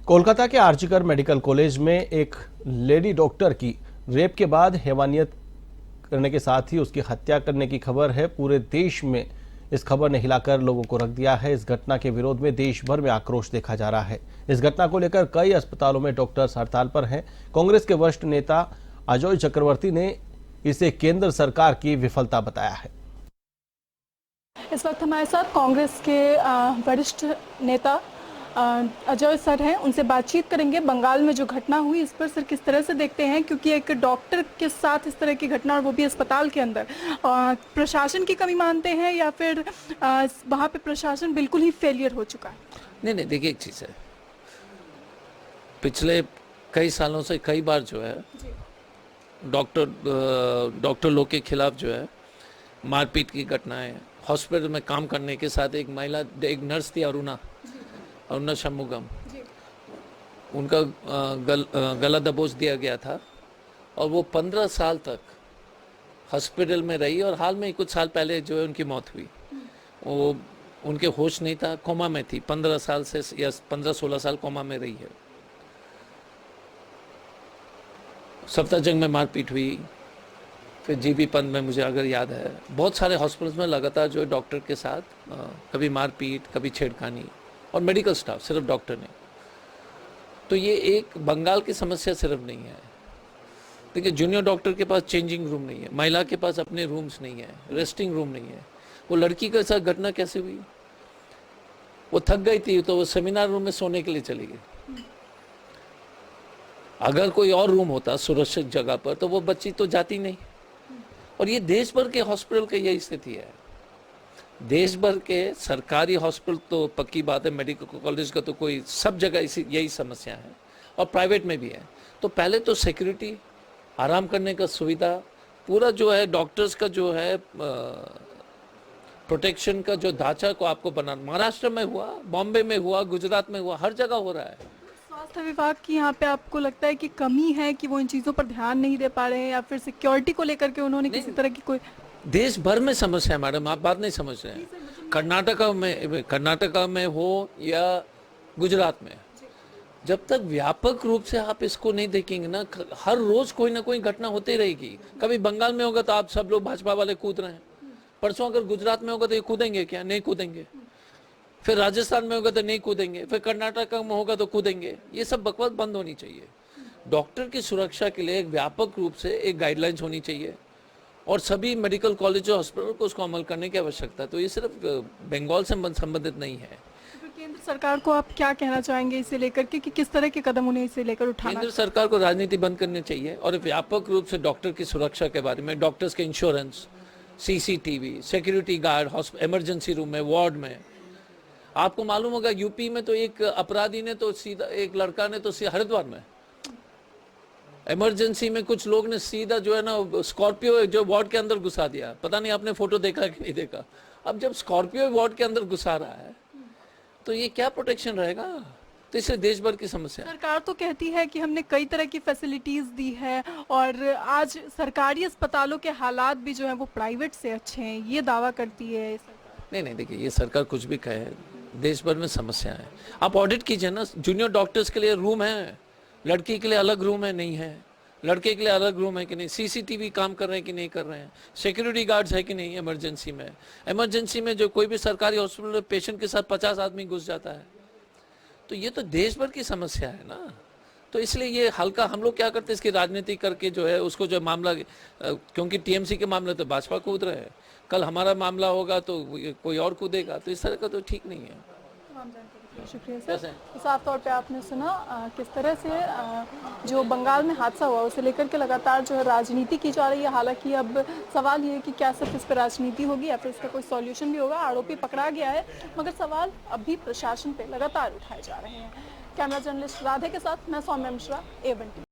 कोलकाता के RG Kar medical college में एक लेडी डॉक्टर की रेप के बाद हैवानियत करने के साथ ही उसकी हत्या करने की खबर है। पूरे देश में इस खबर ने हिलाकर लोगों को रख दिया है। इस घटना के विरोध में देश भर में आक्रोश देखा जा रहा है। इस घटना को लेकर कई अस्पतालों में डॉक्टर्स हड़ताल पर हैं। कांग्रेस के वरिष्ठ नेता अजय चक्रवर्ती ने इसे केंद्र सरकार की विफलता बताया है। इस वक्त हमारे साथ कांग्रेस के वरिष्ठ नेता अजय सर हैं, उनसे बातचीत करेंगे। बंगाल में जो घटना हुई इस पर सर किस तरह से देखते हैं, क्योंकि एक डॉक्टर के साथ इस तरह की घटना और वो भी अस्पताल के अंदर, प्रशासन की कमी मानते हैं या फिर वहाँ पे प्रशासन बिल्कुल ही फेलियर हो चुका है? नहीं, देखिए एक चीज़ है, पिछले कई सालों से कई बार जो है डॉक्टर लोग के खिलाफ जो है मारपीट की घटनाएं, हॉस्पिटल में काम करने के साथ एक महिला, एक नर्स थी अरुणा शंमुगम, उनका गला दबोच दिया गया था और वो 15 साल तक हॉस्पिटल में रही और हाल में कुछ साल पहले जो है उनकी मौत हुई। वो उनके होश नहीं था, कोमा में थी, 15 साल से या 15-16 साल कोमा में रही है। सफ्दरजंग में मारपीट हुई, फिर जीबी पंत में, मुझे अगर याद है, बहुत सारे हॉस्पिटल्स में लगातार जो है डॉक्टर के साथ कभी मारपीट, कभी छेड़खानी, और मेडिकल स्टाफ, सिर्फ डॉक्टर नहीं। तो ये एक बंगाल की समस्या सिर्फ नहीं है। देखिए, जूनियर डॉक्टर के पास चेंजिंग रूम नहीं है, महिला के पास अपने रूम्स नहीं है, रेस्टिंग रूम नहीं है। वो लड़की के साथ घटना कैसे हुई? वो थक गई थी तो वो सेमिनार रूम में सोने के लिए चली गई। अगर कोई और रूम होता सुरक्षित जगह पर तो वो बच्ची तो जाती नहीं। और ये देश भर के हॉस्पिटल की यही स्थिति है। देश भर के सरकारी हॉस्पिटल तो पक्की बात है, मेडिकल कॉलेज का तो कोई, सब जगह इसी यही समस्या है, और प्राइवेट में भी है। तो पहले तो सिक्योरिटी, आराम करने का सुविधा, पूरा जो है डॉक्टर्स का जो है प्रोटेक्शन का जो ढांचा को आपको बनाना। महाराष्ट्र में हुआ, बॉम्बे में हुआ, गुजरात में हुआ, हर जगह हो रहा है। स्वास्थ्य विभाग की यहाँ पे आपको लगता है कि कमी है कि वो इन चीज़ों पर ध्यान नहीं दे पा रहे हैं, या फिर सिक्योरिटी को लेकर के उन्होंने किसी तरह की कोई? देश भर में समस्या है मैडम, आप बात नहीं समझ रहे हैं। कर्नाटका में हो या गुजरात में, जब तक व्यापक रूप से आप इसको नहीं देखेंगे ना, हर रोज कोई ना कोई घटना होती रहेगी। कभी बंगाल में होगा तो आप सब लोग भाजपा वाले कूद रहे हैं, परसों अगर गुजरात में होगा तो ये कूदेंगे क्या? नहीं कूदेंगे। फिर राजस्थान में होगा तो नहीं कूदेंगे, फिर कर्नाटक में होगा तो कूदेंगे। ये सब बकवास बंद होनी चाहिए। डॉक्टर की सुरक्षा के लिए एक व्यापक रूप से एक गाइडलाइंस होनी चाहिए और सभी मेडिकल कॉलेज और हॉस्पिटल को उसको अमल करने की आवश्यकता है। तो ये सिर्फ बंगाल से संबंधित नहीं है। तो केंद्र सरकार को आप क्या कहना चाहेंगे इसे लेकर के, कि किस तरह के कदम उन्हें इसे लेकर उठाना? केंद्र सरकार को राजनीति बंद करनी चाहिए और व्यापक रूप से डॉक्टर की सुरक्षा के बारे में, डॉक्टर्स के insurance, CCTV, security guard, emergency room में, वार्ड में। आपको मालूम होगा यूपी में तो एक अपराधी ने तो सीधा, एक लड़का ने तो हरिद्वार में इमरजेंसी में कुछ लोग ने सीधा जो है ना स्कॉर्पियो जो वार्ड के अंदर घुसा दिया। पता नहीं आपने फोटो देखा कि नहीं देखा। अब जब स्कॉर्पियो वार्ड के अंदर घुसा रहा है तो ये क्या प्रोटेक्शन रहेगा? तो इससे देश भर की समस्या। सरकार तो कहती है कि हमने कई तरह की फैसिलिटीज दी है और आज सरकारी अस्पतालों के हालात भी जो है वो प्राइवेट से अच्छे हैं, ये दावा करती है सरकार। नहीं, देखिए, ये सरकार कुछ भी कहे, देश भर में समस्या है। आप ऑडिट कीजिए ना, जूनियर डॉक्टर्स के लिए रूम है, लड़की के लिए अलग रूम है, नहीं है, लड़के के लिए अलग रूम है कि नहीं, सीसीटीवी काम कर रहे हैं कि नहीं कर रहे हैं, सिक्योरिटी गार्ड्स है कि नहीं। इमरजेंसी में जो कोई भी सरकारी हॉस्पिटल में पेशेंट के साथ 50 आदमी घुस जाता है। तो ये तो देश भर की समस्या है ना। तो इसलिए ये हल्का हम लोग क्या करते हैं, इसकी राजनीति करके जो है उसको जो मामला, क्योंकि टीएमसी के मामले तो भाजपा कूद रहे हैं, कल हमारा मामला होगा तो कोई और कूदेगा। तो इस तरह का तो ठीक नहीं है। शुक्रिया सर। तो साफ तौर पे आपने सुना किस तरह से जो बंगाल में हादसा हुआ उसे लेकर के लगातार जो है राजनीति की जा रही है। हालांकि अब सवाल ये है कि क्या सिर्फ इस पर राजनीति होगी या फिर इसका कोई सॉल्यूशन भी होगा। आरोपी पकड़ा गया है, मगर सवाल अभी प्रशासन पे लगातार उठाए जा रहे हैं। कैमरा जर्नलिस्ट राधे के साथ मैं सौम्या मिश्रा, A1 टीवी।